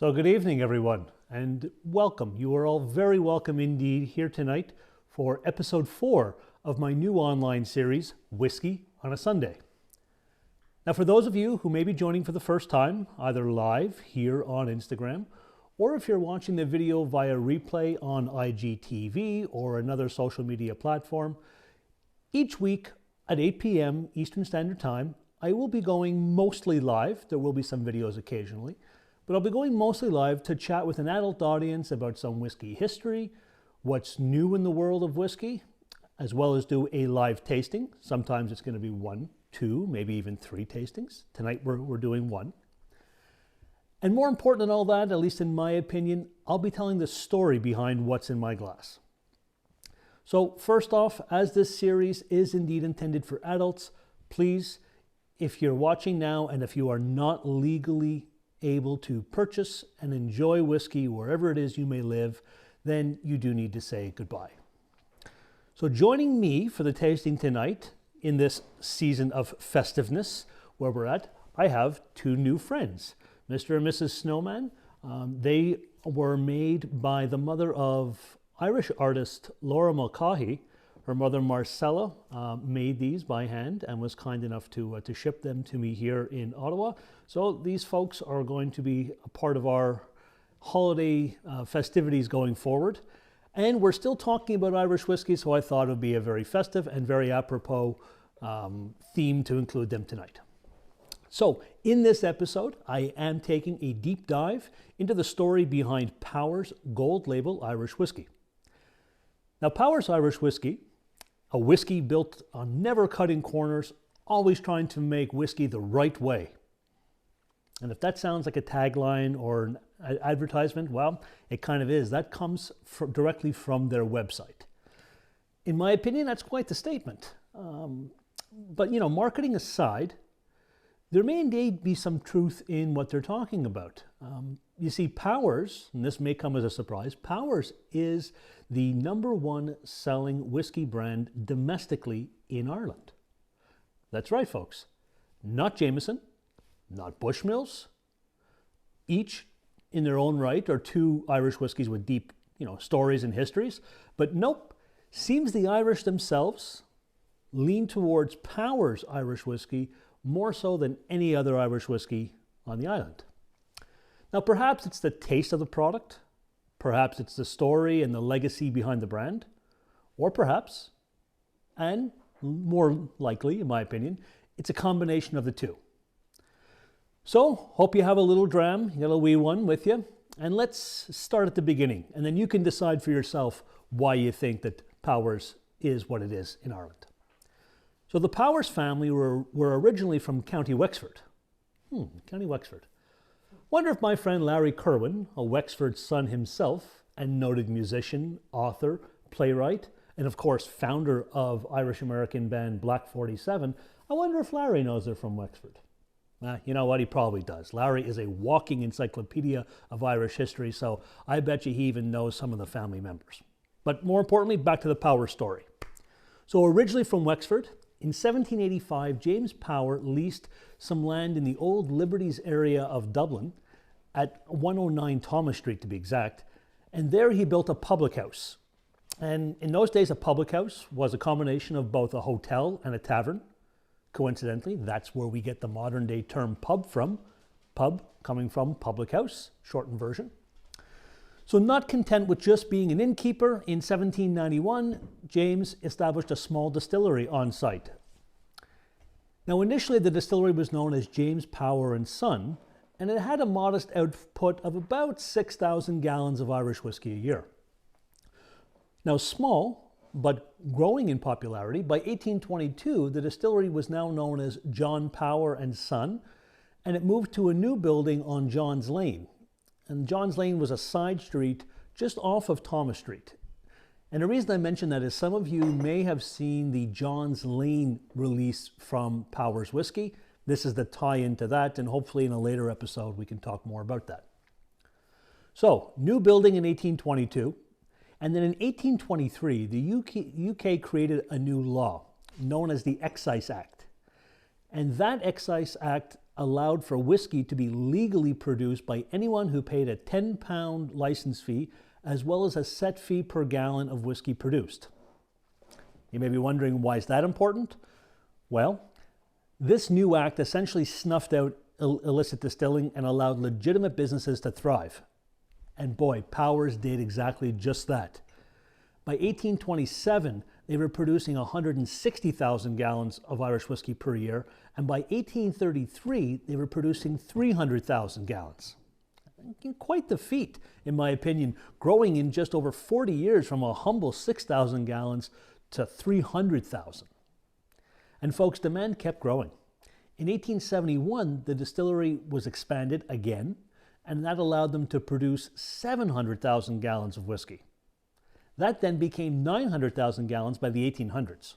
So good evening, everyone, and welcome. You are all very welcome indeed here tonight for episode 4 of my new online series, Whiskey on a Sunday. Now, for those of you who may be joining for the first time, either live here on Instagram, or if you're watching the video via replay on IGTV or another social media platform, each week at 8 p.m. Eastern Standard Time, I will be going mostly live. There will be some videos occasionally, but I'll be going mostly live to chat with an adult audience about some whiskey history, what's new in the world of whiskey, as well as do a live tasting. Sometimes it's going to be 1, 2, maybe even 3 tastings. Tonight we're doing 1. And more important than all that, at least in my opinion, I'll be telling the story behind what's in my glass. So first off, as this series is indeed intended for adults, please, if you're watching now and if you are not legally able to purchase and enjoy whiskey wherever it is you may live, then you do need to say goodbye. So joining me for the tasting tonight in this season of festiveness where we're at, I have 2 new friends, Mr. and Mrs. Snowman. They were made by the mother of Irish artist Laura Mulcahy. Her mother Marcella made these by hand and was kind enough to ship them to me here in Ottawa. So these folks are going to be a part of our holiday festivities going forward. And we're still talking about Irish whiskey, so I thought it would be a very festive and very apropos theme to include them tonight. So in this episode, I am taking a deep dive into the story behind Powers Gold Label Irish Whiskey. Now, Powers Irish Whiskey, a whiskey built on never cutting corners, always trying to make whiskey the right way. And if that sounds like a tagline or an advertisement, well, it kind of is. That comes directly from their website. In my opinion, that's quite the statement. But, marketing aside, there may indeed be some truth in what they're talking about. You see, Powers, and this may come as a surprise, Powers is the #1 selling whiskey brand domestically in Ireland. That's right, folks. Not Jameson, not Bushmills. Each in their own right are 2 Irish whiskies with deep, stories and histories. But nope, seems the Irish themselves lean towards Powers Irish whiskey more so than any other Irish whiskey on the island. Now, perhaps it's the taste of the product, perhaps it's the story and the legacy behind the brand, or perhaps, and more likely, in my opinion, it's a combination of the 2. So, hope you have a little dram, you got a wee one with you, and let's start at the beginning, and then you can decide for yourself why you think that Powers is what it is in Ireland. So the Powers family were originally from County Wexford. County Wexford. Wonder if my friend Larry Kerwin, a Wexford son himself, and noted musician, author, playwright, and of course founder of Irish-American band Black 47, I wonder if Larry knows they're from Wexford. You know what, he probably does. Larry is a walking encyclopedia of Irish history, so I bet you he even knows some of the family members. But more importantly, back to the Power story. So originally from Wexford, in 1785, James Power leased some land in the old Liberties area of Dublin at 109 Thomas Street to be exact, and there he built a public house. And in those days, a public house was a combination of both a hotel and a tavern. Coincidentally, that's where we get the modern day term pub from. Pub coming from public house, shortened version. So not content with just being an innkeeper, in 1791, James established a small distillery on site. Now initially the distillery was known as James Power and Son, and it had a modest output of about 6,000 gallons of Irish whiskey a year. Now small, but growing in popularity, by 1822 the distillery was now known as John Power and Son, and it moved to a new building on John's Lane. And John's Lane was a side street just off of Thomas Street. And the reason I mention that is some of you may have seen the John's Lane release from Powers Whiskey. This is the tie-in to that, and hopefully in a later episode we can talk more about that. So, new building in 1822, and then in 1823 the UK created a new law known as the Excise Act. And that Excise Act allowed for whiskey to be legally produced by anyone who paid a £10 license fee, as well as a set fee per gallon of whiskey produced. You may be wondering, why is that important? Well, this new act essentially snuffed out illicit distilling and allowed legitimate businesses to thrive. And boy, Powers did exactly just that. By 1827, they were producing 160,000 gallons of Irish whiskey per year, and by 1833, they were producing 300,000 gallons. Quite the feat, in my opinion, growing in just over 40 years from a humble 6,000 gallons to 300,000. And folks, demand kept growing. In 1871, the distillery was expanded again, and that allowed them to produce 700,000 gallons of whiskey. That then became 900,000 gallons by the 1800s.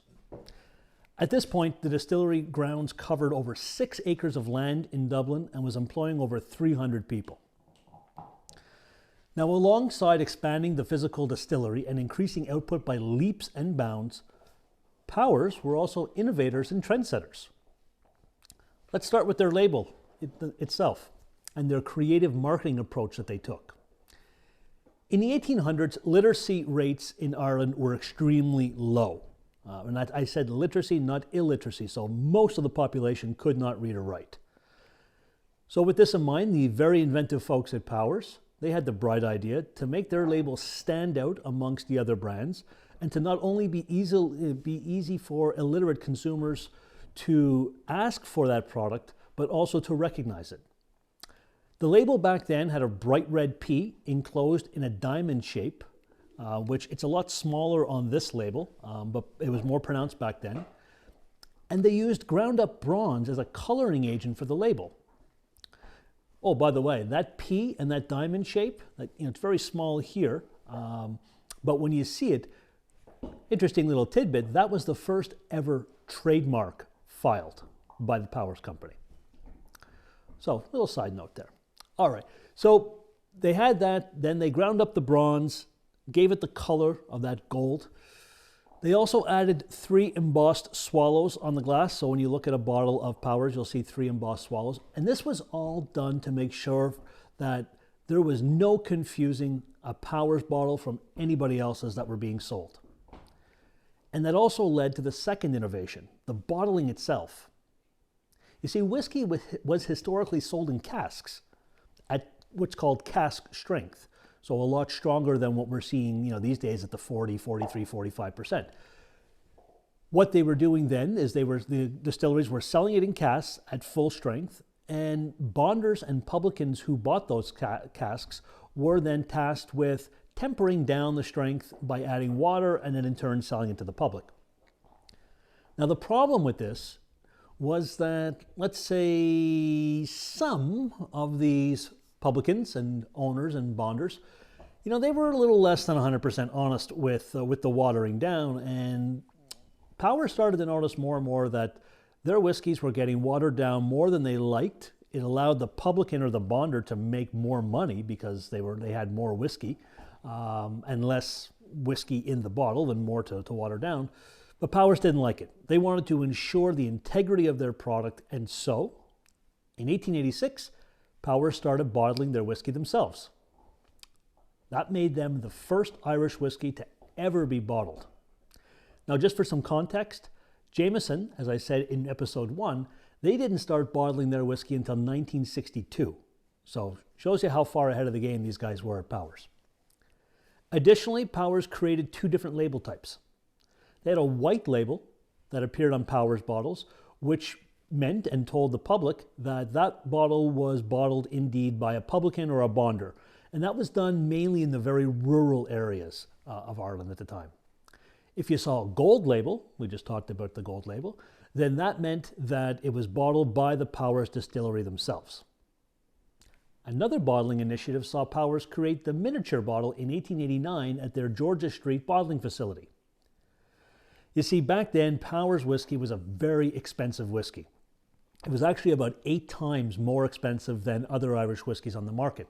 At this point, the distillery grounds covered over 6 acres of land in Dublin and was employing over 300 people. Now, alongside expanding the physical distillery and increasing output by leaps and bounds, Powers were also innovators and trendsetters. Let's start with their label itself and their creative marketing approach that they took. In the 1800s, literacy rates in Ireland were extremely low. And I said literacy, not illiteracy, so most of the population could not read or write. So with this in mind, the very inventive folks at Powers, they had the bright idea to make their label stand out amongst the other brands and to not only be easy for illiterate consumers to ask for that product, but also to recognize it. The label back then had a bright red P enclosed in a diamond shape, which it's a lot smaller on this label, but it was more pronounced back then. And they used ground up bronze as a coloring agent for the label. Oh, by the way, that P and that diamond shape, it's very small here, but when you see it, interesting little tidbit, that was the first ever trademark filed by the Powers Company. So, little side note there. All right, so they had that, then they ground up the bronze, gave it the color of that gold. They also added 3 embossed swallows on the glass. So when you look at a bottle of Powers, you'll see 3 embossed swallows. And this was all done to make sure that there was no confusing a Powers bottle from anybody else's that were being sold. And that also led to the second innovation, the bottling itself. You see, whiskey was historically sold in casks at what's called cask strength. So a lot stronger than what we're seeing, these days at the 40, 43, 45%. What they were doing then is the distilleries were selling it in casks at full strength, and bonders and publicans who bought those casks were then tasked with tempering down the strength by adding water and then in turn selling it to the public. Now the problem with this was that, let's say, some of these publicans and owners and bonders, they were a little less than 100% honest with the watering down, and Powers started to notice more and more that their whiskeys were getting watered down more than they liked. It allowed the publican or the bonder to make more money because they had more whiskey and less whiskey in the bottle and more to water down. But Powers didn't like it. They wanted to ensure the integrity of their product, and so in 1886, Powers started bottling their whiskey themselves. That made them the first Irish whiskey to ever be bottled. Now, just for some context, Jameson, as I said in episode 1, they didn't start bottling their whiskey until 1962. So, shows you how far ahead of the game these guys were at Powers. Additionally, Powers created 2 different label types. They had a white label that appeared on Powers bottles, which meant and told the public that that bottle was bottled indeed by a publican or a bonder. And that was done mainly in the very rural areas of Ireland at the time. If you saw a gold label, we just talked about the gold label, then that meant that it was bottled by the Powers distillery themselves. Another bottling initiative saw Powers create the miniature bottle in 1889 at their Georgia Street bottling facility. You see, back then, Powers whiskey was a very expensive whiskey. It was actually about 8 times more expensive than other Irish whiskeys on the market.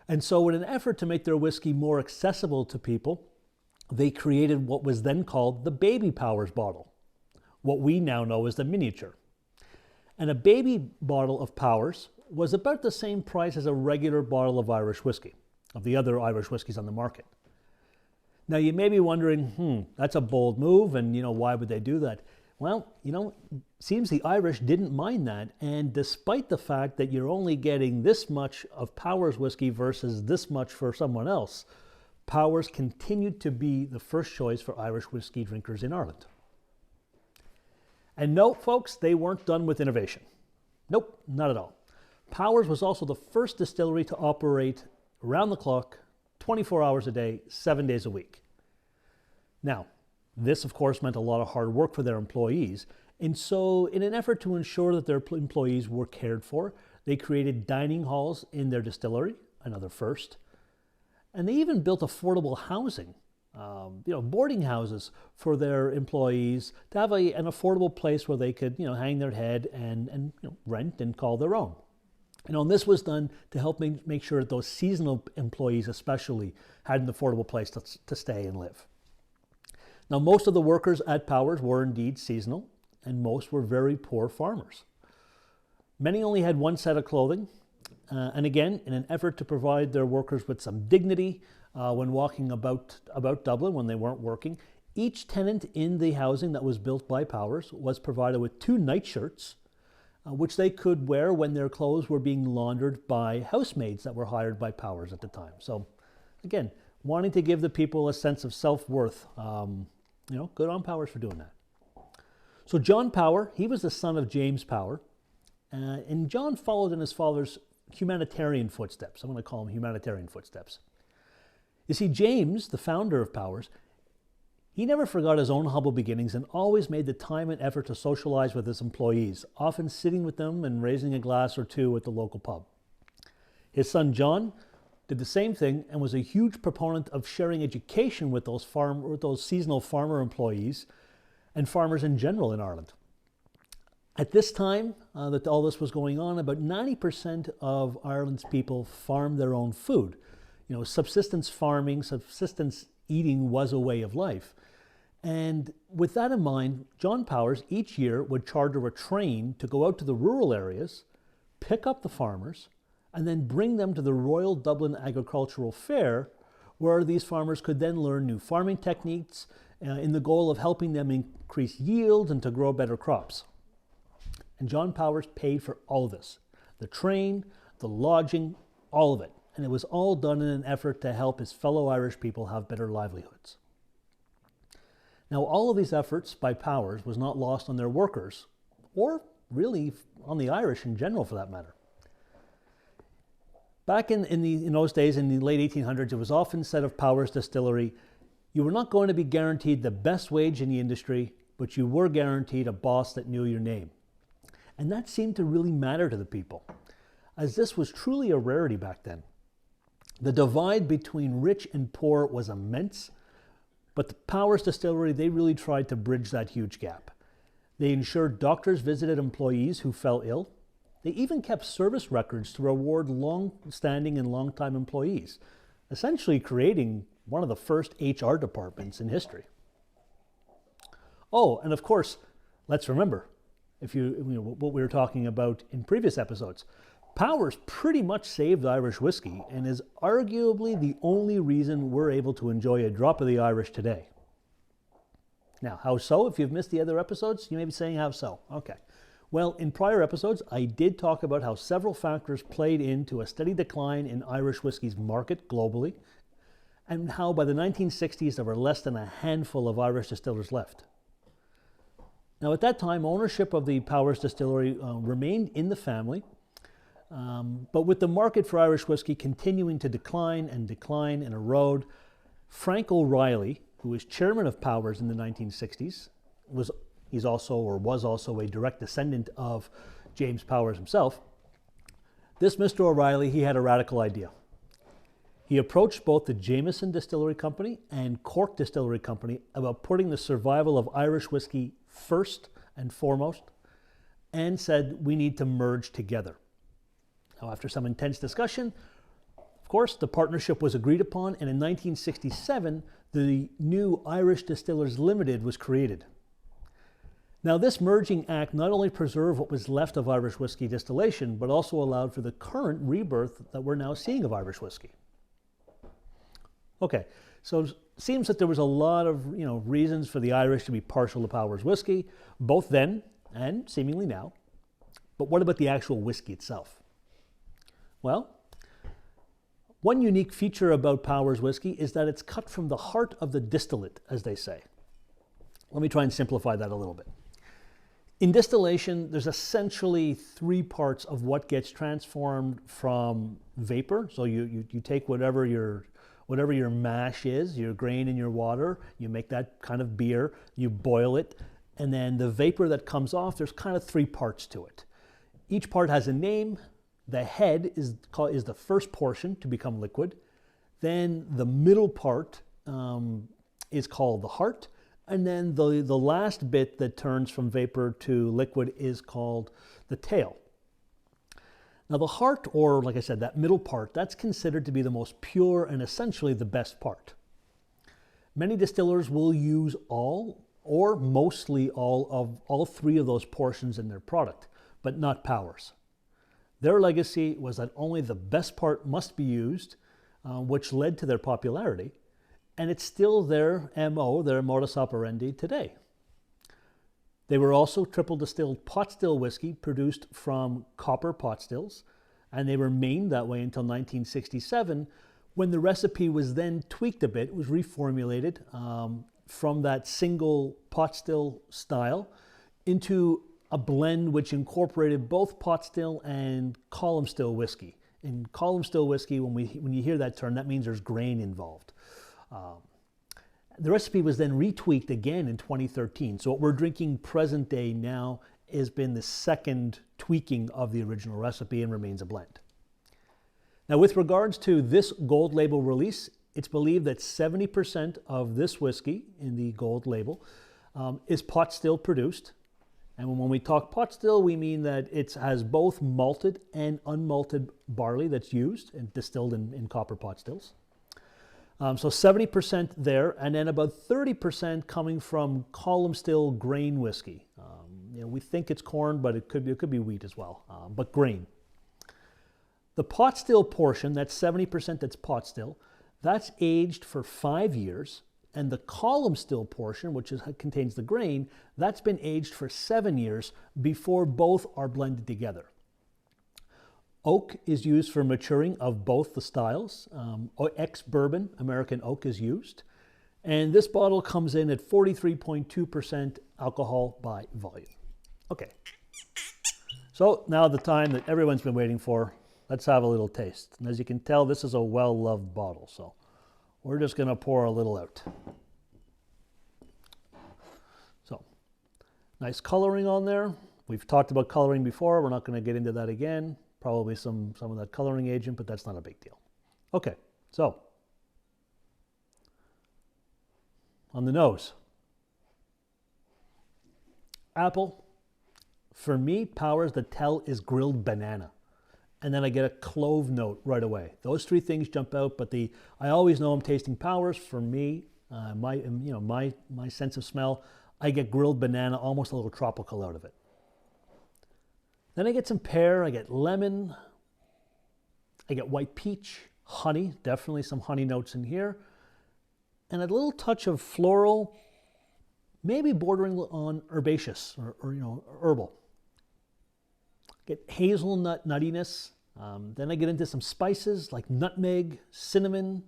And so in an effort to make their whiskey more accessible to people, they created what was then called the baby Powers bottle, what we now know as the miniature. And a baby bottle of Powers was about the same price as a regular bottle of Irish whiskey, of the other Irish whiskeys on the market. Now you may be wondering, that's a bold move, and why would they do that? Well, seems the Irish didn't mind that, and despite the fact that you're only getting this much of Powers whiskey versus this much for someone else, Powers continued to be the first choice for Irish whiskey drinkers in Ireland. And no, folks, they weren't done with innovation. Nope, not at all. Powers was also the first distillery to operate around the clock, 24 hours a day, 7 days a week. Now, this of course meant a lot of hard work for their employees, and so in an effort to ensure that their employees were cared for, they created dining halls in their distillery, another first, and they even built affordable housing, boarding houses for their employees to have an affordable place where they could, hang their head and rent and call their own. And this was done to help make sure that those seasonal employees especially had an affordable place to stay and live. Now, most of the workers at Powers were indeed seasonal, and most were very poor farmers. Many only had one set of clothing, and again, in an effort to provide their workers with some dignity when walking about Dublin when they weren't working, each tenant in the housing that was built by Powers was provided with 2 nightshirts, which they could wear when their clothes were being laundered by housemaids that were hired by Powers at the time. So, again, wanting to give the people a sense of self-worth, good on Powers for doing that. So John Power, he was the son of James Power, and John followed in his father's humanitarian footsteps. I'm going to call them humanitarian footsteps. You see, James, the founder of Powers, he never forgot his own humble beginnings and always made the time and effort to socialize with his employees, often sitting with them and raising a glass or two at the local pub. His son John did the same thing and was a huge proponent of sharing education with those seasonal farmer employees and farmers in general in Ireland. At this time that all this was going on, about 90% of Ireland's people farmed their own food. Subsistence farming, subsistence eating was a way of life. And with that in mind, John Powers each year would charter a train to go out to the rural areas, pick up the farmers, and then bring them to the Royal Dublin Agricultural Fair, where these farmers could then learn new farming techniques in the goal of helping them increase yield and to grow better crops. And John Powers paid for all of this, the train, the lodging, all of it. And it was all done in an effort to help his fellow Irish people have better livelihoods. Now, all of these efforts by Powers was not lost on their workers, or really on the Irish in general for that matter. Back in those days, in the late 1800s, it was often said of Powers Distillery, you were not going to be guaranteed the best wage in the industry, but you were guaranteed a boss that knew your name. And that seemed to really matter to the people, as this was truly a rarity back then. The divide between rich and poor was immense, but the Powers Distillery, they really tried to bridge that huge gap. They ensured doctors visited employees who fell ill. They even kept service records to reward long-standing and long-time employees, essentially creating one of the first HR departments in history. Oh, and of course, let's remember, what we were talking about in previous episodes, Powers pretty much saved Irish whiskey and is arguably the only reason we're able to enjoy a drop of the Irish today. Now, how so? If you've missed the other episodes, you may be saying, how so? Okay. Well, in prior episodes, I did talk about how several factors played into a steady decline in Irish whiskey's market globally, and how by the 1960s there were less than a handful of Irish distillers left. Now, at that time, ownership of the Powers Distillery remained in the family, but with the market for Irish whiskey continuing to decline and erode, Frank O'Reilly, who was chairman of Powers in the 1960s, was also a direct descendant of James Powers himself. This Mr. O'Reilly, he had a radical idea. He approached both the Jameson Distillery Company and Cork Distillery Company about putting the survival of Irish whiskey first and foremost, and said we need to merge together. Now, after some intense discussion, of course, the partnership was agreed upon, and in 1967, the new Irish Distillers Limited was created. Now, this merging act not only preserved what was left of Irish whiskey distillation, but also allowed for the current rebirth that we're now seeing of Irish whiskey. Okay, so it seems that there was a lot of reasons for the Irish to be partial to Powers whiskey, both then and seemingly now. But what about the actual whiskey itself? Well, one unique feature about Powers whiskey is that it's cut from the heart of the distillate, as they say. Let me try and simplify that a little bit. In distillation, there's essentially three parts of what gets transformed from vapor. So you take whatever your mash is, your grain in your water, you make that kind of beer, you boil it, and then the vapor that comes off, there's kind of three parts to it. Each part has a name. The head is the first portion to become liquid. Then the middle part is called the heart. And then the last bit that turns from vapor to liquid is called the tail. Now the heart, or like I said, that middle part, that's considered to be the most pure and essentially the best part. Many distillers will use all or mostly all three of those portions in their product, but not Powers. Their legacy was that only the best part must be used, which led to their popularity. And it's still their MO, their modus operandi today. They were also triple distilled pot still whiskey produced from copper pot stills, and they remained that way until 1967, when the recipe was then tweaked a bit. It was reformulated from that single pot still style into a blend which incorporated both pot still and column still whiskey. In column still whiskey, when you hear that term, that means there's grain involved. The recipe was then retweaked again in 2013. So what we're drinking present day now has been the second tweaking of the original recipe and remains a blend. Now, with regards to this gold label release, it's believed that 70% of this whiskey in the gold label is pot still produced. And when we talk pot still, we mean that it has both malted and unmalted barley that's used and distilled in copper pot stills. So 70% there, and then about 30% coming from column still grain whiskey. We think it's corn, but it could be wheat as well, but grain. The pot still portion, that's 70% that's pot still, that's aged for 5 years, and the column still portion, which contains the grain, that's been aged for 7 years before both are blended together. Oak is used for maturing of both the styles. Ex-bourbon American oak is used. And this bottle comes in at 43.2% alcohol by volume. Okay. So now the time that everyone's been waiting for, let's have a little taste. And as you can tell, this is a well-loved bottle. So we're just going to pour a little out. So nice coloring on there. We've talked about coloring before. We're not going to get into that again. Probably some of that coloring agent, but that's not a big deal. Okay, so on the nose, apple. For me, Powers, the tell is grilled banana, and then I get a clove note right away. Those three things jump out, but I always know I'm tasting Powers. For me, my sense of smell, I get grilled banana, almost a little tropical out of it. Then I get some pear, I get lemon, I get white peach, honey, definitely some honey notes in here, and a little touch of floral, maybe bordering on herbaceous or herbal. Get hazelnut nuttiness. Then I get into some spices like nutmeg, cinnamon,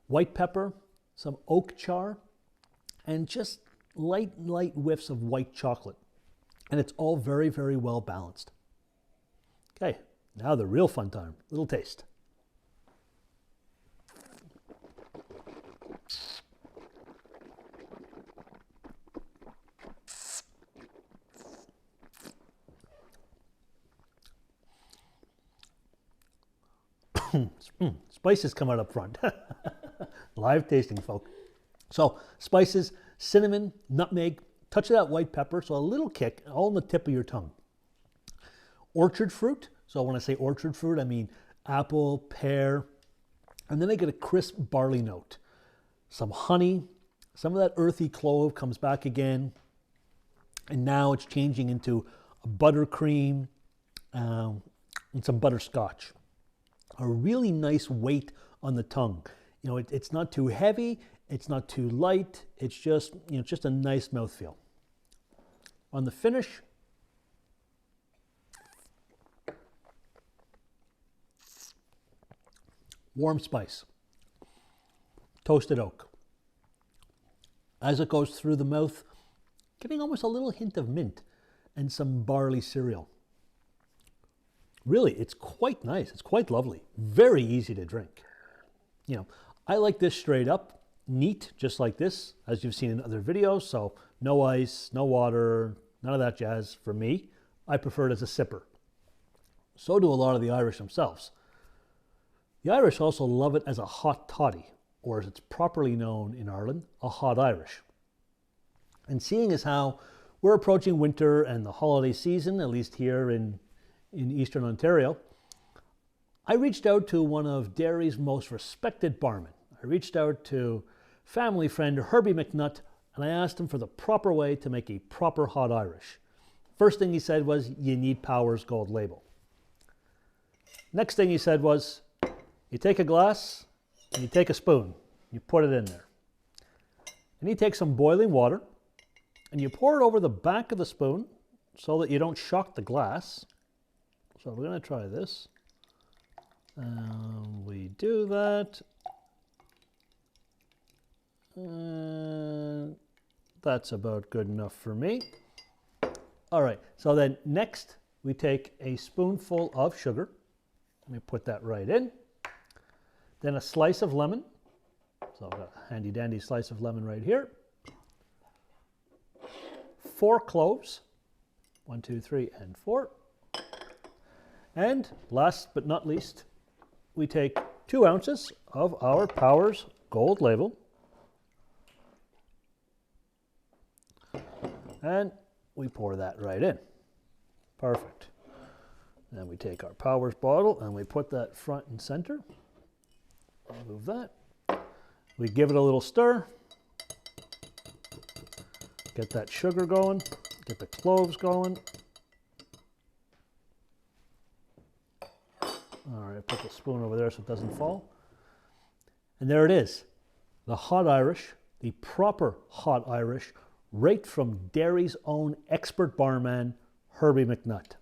white pepper, some oak char, and just light whiffs of white chocolate. And it's all very, very well balanced. Okay, now the real fun time, little taste. Spices come out up front. Live tasting, folk. So spices, cinnamon, nutmeg, touch of that white pepper, so a little kick, all on the tip of your tongue. Orchard fruit, so when I say orchard fruit, I mean apple, pear, and then I get a crisp barley note. Some honey, some of that earthy clove comes back again, And now it's changing into a buttercream and some butterscotch. A really nice weight on the tongue. You know, it's not too heavy, it's not too light, it's just, you know, just a nice mouthfeel. On the finish, warm spice, toasted oak. As it goes through the mouth, getting almost a little hint of mint and some barley cereal. Really, it's quite nice. It's quite lovely. Very easy to drink. You know, I like this straight up, neat, just like this, as you've seen in other videos. So no ice, no water, none of that jazz for me. I prefer it as a sipper. So do a lot of the Irish themselves. The Irish also love it as a hot toddy, or as it's properly known in Ireland, a hot Irish. And seeing as how we're approaching winter and the holiday season, at least here in Eastern Ontario, I reached out to one of Derry's most respected barmen. I reached out to family friend Herbie McNutt, and I asked him for the proper way to make a proper hot Irish. First thing he said was, you need Powers Gold Label. Next thing he said was, you take a glass and you take a spoon, you put it in there. And you take some boiling water and you pour it over the back of the spoon so that you don't shock the glass. So we're going to try this. We do that. That's about good enough for me. All right, so then next we take a spoonful of sugar. Let me put that right in. Then a slice of lemon. So I've got a handy dandy slice of lemon right here. 4 cloves. 1, 2, 3, and 4. And last but not least, we take 2 ounces of our Powers Gold Label. And we pour that right in. Perfect. Then we take our Powers bottle and we put that front and center. Move that. We give it a little stir. Get that sugar going. Get the cloves going. All right, put the spoon over there so it doesn't fall. And there it is. The hot Irish, the proper hot Irish, right from Derry's own expert barman, Herbie McNutt.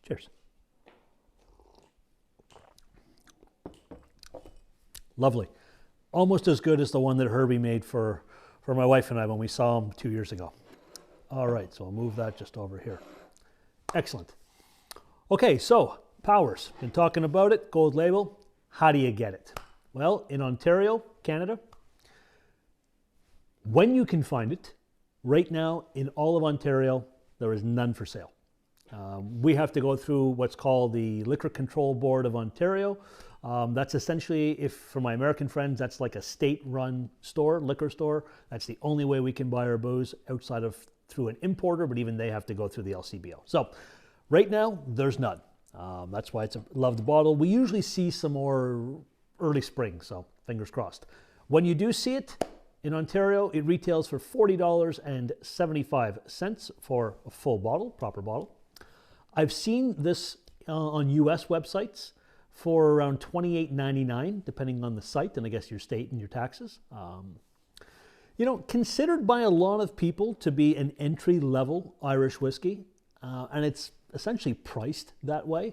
Cheers. Lovely. Almost as good as the one that Herbie made for my wife and I when we saw him 2 years ago. All right, so I'll move that just over here. Excellent. Okay, so Powers, been talking about it, Gold Label. How do you get it? Well, in Ontario, Canada, when you can find it, right now in all of Ontario, there is none for sale. We have to go through what's called the Liquor Control Board of Ontario. That's essentially, if for my American friends, that's like a state-run store, liquor store. That's the only way we can buy our booze outside of through an importer, but even they have to go through the LCBO. So right now, there's none. That's why it's a loved bottle. We usually see some more early spring, so fingers crossed. When you do see it in Ontario, it retails for $40.75 for a full bottle, proper bottle. I've seen this on US websites for around $28.99, depending on the site and I guess your state and your taxes. You know, considered by a lot of people to be an entry-level Irish whiskey, and it's essentially priced that way.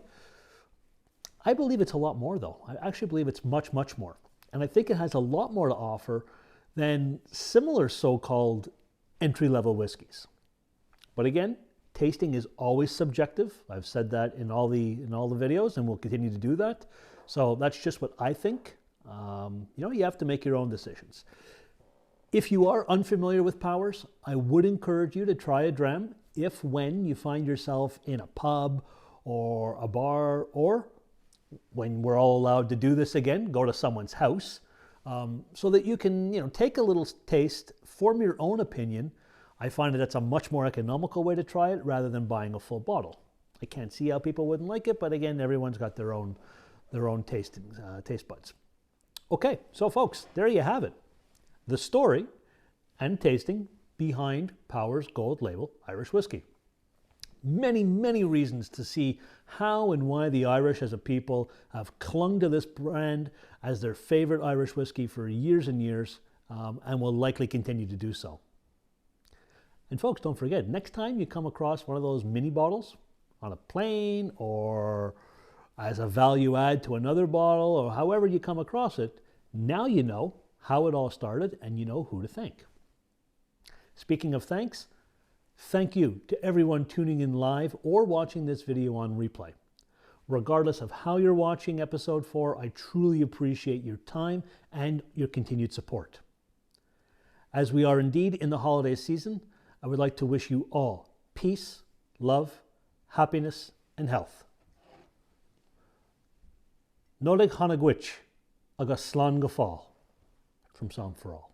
I believe it's a lot more though. I actually believe it's much, much more. And I think it has a lot more to offer than similar so-called entry-level whiskeys. But again, tasting is always subjective. I've said that in all the videos, and we'll continue to do that. So that's just what I think. You know, you have to make your own decisions. If you are unfamiliar with Powers, I would encourage you to try a dram if when you find yourself in a pub or a bar, or when we're all allowed to do this again, go to someone's house, so that you can, you know, take a little taste, form your own opinion. I find that that's a much more economical way to try it rather than buying a full bottle. I can't see how people wouldn't like it, but again, everyone's got their own taste buds. Okay, so folks, there you have it. The story and tasting behind Power's gold label Irish whiskey. Many, many reasons to see how and why the Irish as a people have clung to this brand as their favorite Irish whiskey for years and years, and will likely continue to do so. And folks, don't forget, next time you come across one of those mini bottles on a plane or as a value add to another bottle or however you come across it, now you know how it all started and you know who to thank. Speaking of thanks, thank you to everyone tuning in live or watching this video on replay. Regardless of how you're watching episode 4, I truly appreciate your time and your continued support. As we are indeed in the holiday season, I would like to wish you all peace, love, happiness, and health. Nolig Hanagwich, agus Slán go fáil, from Psalm for All.